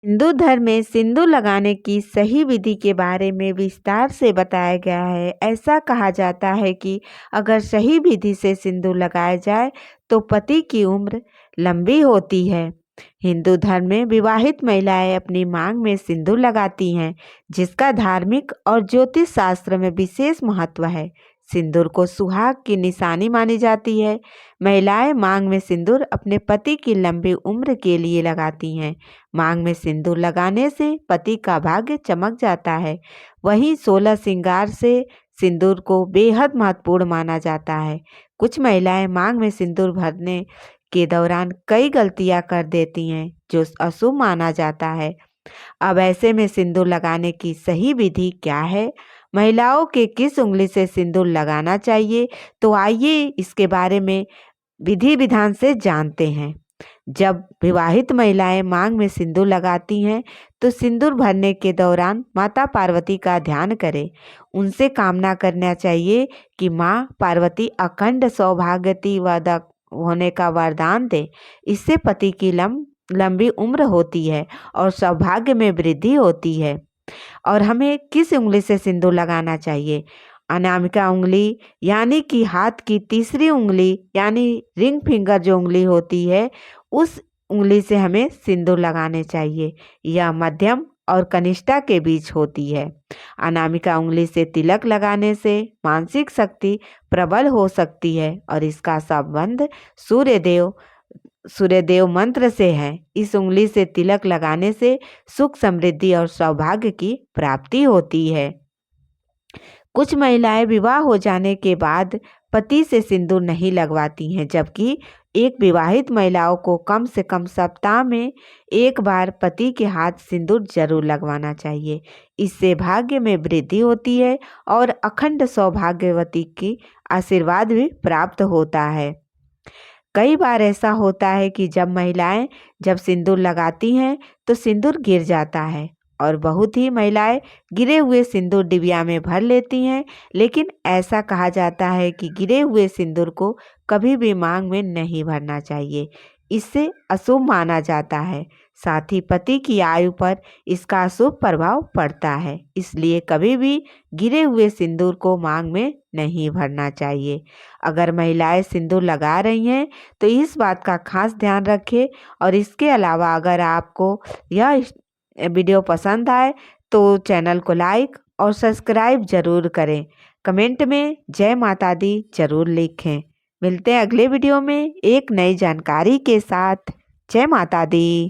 हिंदू धर्म में सिंदूर लगाने की सही विधि के बारे में विस्तार से बताया गया है। ऐसा कहा जाता है कि अगर सही विधि से सिंदूर लगाया जाए तो पति की उम्र लंबी होती है। हिंदू धर्म में विवाहित महिलाएं अपनी मांग में सिंदूर लगाती हैं, जिसका धार्मिक और ज्योतिष शास्त्र में विशेष महत्व है। सिंदूर को सुहाग की निशानी मानी जाती है। महिलाएं मांग में सिंदूर अपने पति की लंबी उम्र के लिए लगाती हैं। मांग में सिंदूर लगाने से पति का भाग्य चमक जाता है। वहीं 16 श्रृंगार से सिंदूर को बेहद महत्वपूर्ण माना जाता है। कुछ महिलाएं मांग में सिंदूर भरने के दौरान कई गलतियां कर देती हैं, जो अशुभ माना जाता है। अब ऐसे में सिंदूर लगाने की सही विधि क्या है? महिलाओं के किस उंगली से सिंदूर लगाना चाहिए? तो आइए इसके बारे में विधि विधान से जानते हैं। जब विवाहित महिलाएं मांग में सिंदूर लगाती हैं तो सिंदूर भरने के दौरान माता पार्वती का ध्यान करें। उनसे कामना करना चाहिए कि माँ पार्वती अखंड सौभाग्यवती होने का वरदान दे। इससे पति की लंबी उम्र होती है और सौभाग्य में वृद्धि होती है। और हमें किस उंगली से सिंदूर लगाना चाहिए? अनामिका उंगली यानी कि हाथ की तीसरी उंगली यानी रिंग फिंगर जो उंगली होती है, उस उंगली से हमें सिंदूर लगाने चाहिए। यह मध्यम और कनिष्ठा के बीच होती है। अनामिका उंगली से तिलक लगाने से मानसिक शक्ति प्रबल हो सकती है और इसका संबंध सूर्यदेव मंत्र से है। इस उंगली से तिलक लगाने से सुख समृद्धि और सौभाग्य की प्राप्ति होती है। कुछ महिलाएं विवाह हो जाने के बाद पति से सिंदूर नहीं लगवाती हैं, जबकि एक विवाहित महिलाओं को कम से कम सप्ताह में एक बार पति के हाथ सिंदूर जरूर लगवाना चाहिए। इससे भाग्य में वृद्धि होती है और अखंड सौभाग्यवती की आशीर्वाद भी प्राप्त होता है। कई बार ऐसा होता है कि जब सिंदूर लगाती हैं तो सिंदूर गिर जाता है और बहुत ही महिलाएं गिरे हुए सिंदूर डिबिया में भर लेती हैं। लेकिन ऐसा कहा जाता है कि गिरे हुए सिंदूर को कभी भी मांग में नहीं भरना चाहिए, इससे अशुभ माना जाता है। साथ ही पति की आयु पर इसका अशुभ प्रभाव पड़ता है, इसलिए कभी भी गिरे हुए सिंदूर को मांग में नहीं भरना चाहिए। अगर महिलाएं सिंदूर लगा रही हैं तो इस बात का खास ध्यान रखें। और इसके अलावा अगर आपको यह वीडियो पसंद आए तो चैनल को लाइक और सब्सक्राइब जरूर करें। कमेंट में जय माता दी जरूर लिखें। मिलते हैं अगले वीडियो में एक नई जानकारी के साथ। जय माता दी।